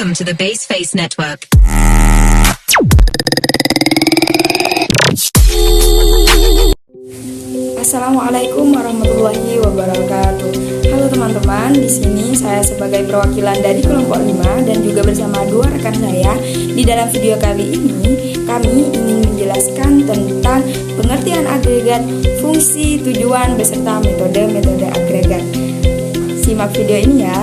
Welcome to the Baseface Network. Assalamualaikum warahmatullahi wabarakatuh. Halo teman-teman, di sini saya sebagai perwakilan dari kelompok 5 dan juga bersama dua rekan saya. Di dalam video kali ini, kami ingin menjelaskan tentang pengertian agregat, fungsi, tujuan, beserta metode-metode agregat. Simak video ini ya.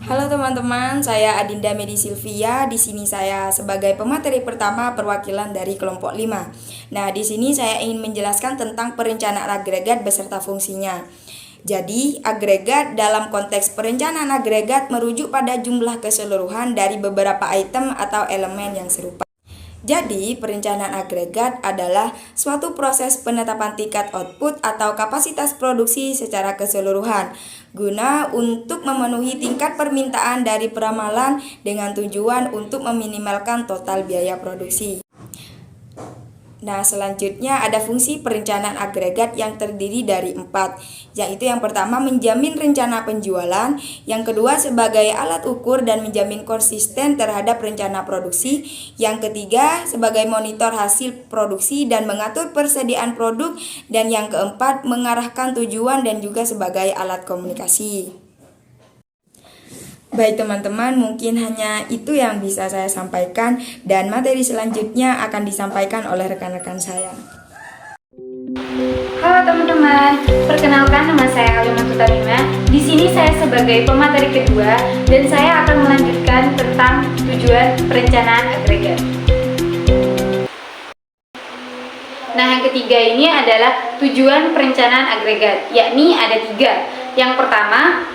Halo teman-teman, saya Adinda Medi Silvia. Di sini saya sebagai pemateri pertama perwakilan dari kelompok 5. Nah, di sini saya ingin menjelaskan tentang perencanaan agregat beserta fungsinya. Jadi, agregat dalam konteks perencanaan agregat merujuk pada jumlah keseluruhan dari beberapa item atau elemen yang serupa. Jadi, perencanaan agregat adalah suatu proses penetapan tingkat output atau kapasitas produksi secara keseluruhan guna untuk memenuhi tingkat permintaan dari peramalan dengan tujuan untuk meminimalkan total biaya produksi. Nah, selanjutnya ada fungsi perencanaan agregat yang terdiri dari 4, yaitu yang pertama menjamin rencana penjualan, yang kedua sebagai alat ukur dan menjamin konsisten terhadap rencana produksi, yang ketiga sebagai monitor hasil produksi dan mengatur persediaan produk, dan yang keempat mengarahkan tujuan dan juga sebagai alat komunikasi. Baik teman-teman, mungkin hanya itu yang bisa saya sampaikan dan materi selanjutnya akan disampaikan oleh rekan-rekan saya. Halo teman-teman, perkenalkan nama saya Alimantu Tamima. Di sini saya sebagai pemateri kedua dan saya akan melanjutkan tentang tujuan perencanaan agregat. Nah, yang ketiga ini adalah tujuan perencanaan agregat, yakni ada 3. Yang pertama,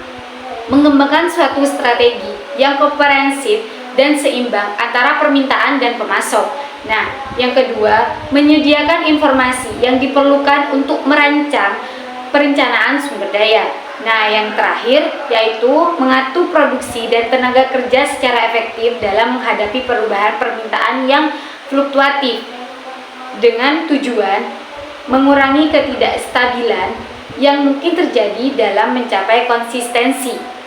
mengembangkan suatu strategi yang komprehensif dan seimbang antara permintaan dan pemasok. Nah, yang kedua, menyediakan informasi yang diperlukan untuk merancang perencanaan sumber daya. Nah, yang terakhir yaitu mengatur produksi dan tenaga kerja secara efektif dalam menghadapi perubahan permintaan yang fluktuatif dengan tujuan mengurangi ketidakstabilan yang mungkin terjadi dalam mencapai konsistensi.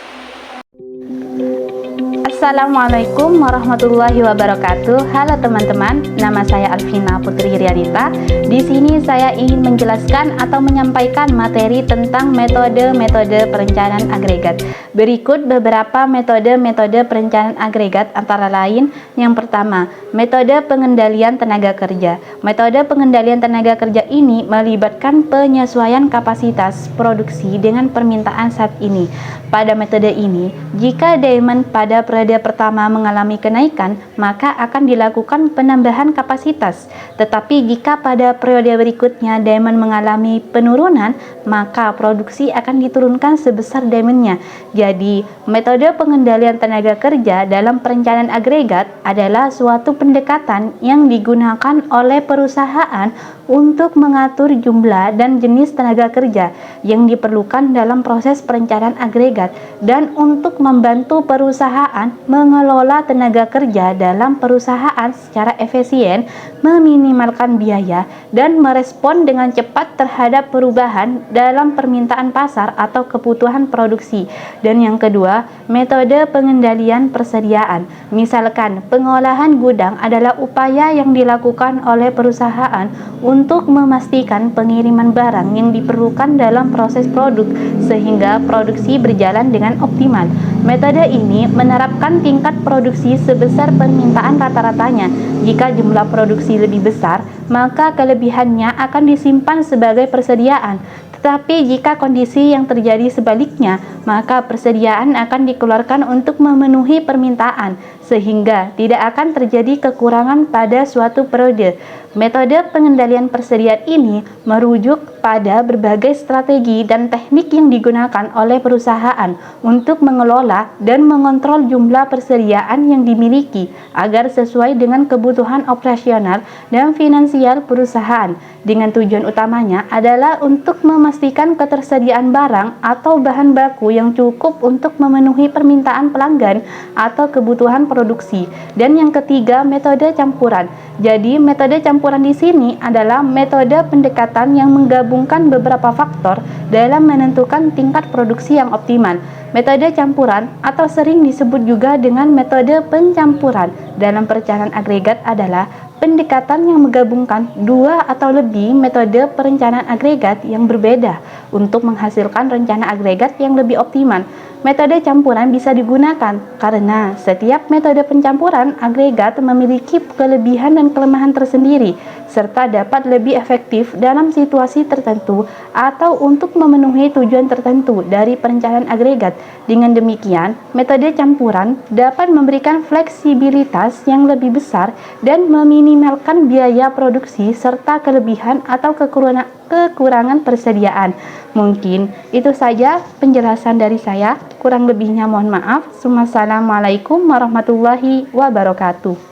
Assalamualaikum warahmatullahi wabarakatuh. Halo teman-teman, nama saya Alvina Putri Riadita. Di sini saya ingin menjelaskan atau menyampaikan materi tentang metode-metode perencanaan agregat. Berikut beberapa metode-metode perencanaan agregat antara lain. Yang pertama, metode pengendalian tenaga kerja. Metode pengendalian tenaga kerja ini melibatkan penyesuaian kapasitas produksi dengan permintaan saat ini. Pada metode ini, jika demand pada periode pertama mengalami kenaikan, maka akan dilakukan penambahan kapasitas. Tetapi jika pada periode berikutnya demand mengalami penurunan, maka produksi akan diturunkan sebesar demand-nya. Jadi, metode pengendalian tenaga kerja dalam perencanaan agregat adalah suatu pendekatan yang digunakan oleh perusahaan untuk mengatur jumlah dan jenis tenaga kerja yang diperlukan dalam proses perencanaan agregat dan untuk membantu perusahaan mengelola tenaga kerja dalam perusahaan secara efisien, meminimalkan biaya, dan merespon dengan cepat terhadap perubahan dalam permintaan pasar atau kebutuhan produksi. Dan yang kedua, metode pengendalian persediaan. Misalkan, pengolahan gudang adalah upaya yang dilakukan oleh perusahaan untuk memastikan pengiriman barang yang diperlukan dalam proses produk sehingga produksi berjalan dengan optimal. Metode ini menerapkan tingkat produksi sebesar permintaan rata-ratanya. Jika jumlah produksi lebih besar, maka kelebihannya akan disimpan sebagai persediaan. Tetapi jika kondisi yang terjadi sebaliknya, maka persediaan akan dikeluarkan untuk memenuhi permintaan, sehingga tidak akan terjadi kekurangan pada suatu periode. Metode pengendalian persediaan ini merujuk pada berbagai strategi dan teknik yang digunakan oleh perusahaan untuk mengelola dan mengontrol jumlah persediaan yang dimiliki agar sesuai dengan kebutuhan operasional dan finansial perusahaan. Dengan tujuan utamanya adalah untuk memastikan ketersediaan barang atau bahan baku yang cukup untuk memenuhi permintaan pelanggan atau kebutuhan produksi. Dan yang ketiga, metode campuran. Jadi, metode campuran campuran di sini adalah metode pendekatan yang menggabungkan beberapa faktor dalam menentukan tingkat produksi yang optimal. Metode campuran atau sering disebut juga dengan metode pencampuran dalam perencanaan agregat adalah pendekatan yang menggabungkan dua atau lebih metode perencanaan agregat yang berbeda untuk menghasilkan rencana agregat yang lebih optimal. Metode campuran bisa digunakan karena setiap metode pencampuran agregat memiliki kelebihan dan kelemahan tersendiri, serta dapat lebih efektif dalam situasi tertentu atau untuk memenuhi tujuan tertentu dari perencanaan agregat. Dengan demikian, metode campuran dapat memberikan fleksibilitas yang lebih besar dan meminimalkan biaya produksi serta kelebihan atau kekurangan persediaan. Mungkin itu saja penjelasan dari saya. Kurang lebihnya mohon maaf. Wassalamualaikum warahmatullahi wabarakatuh.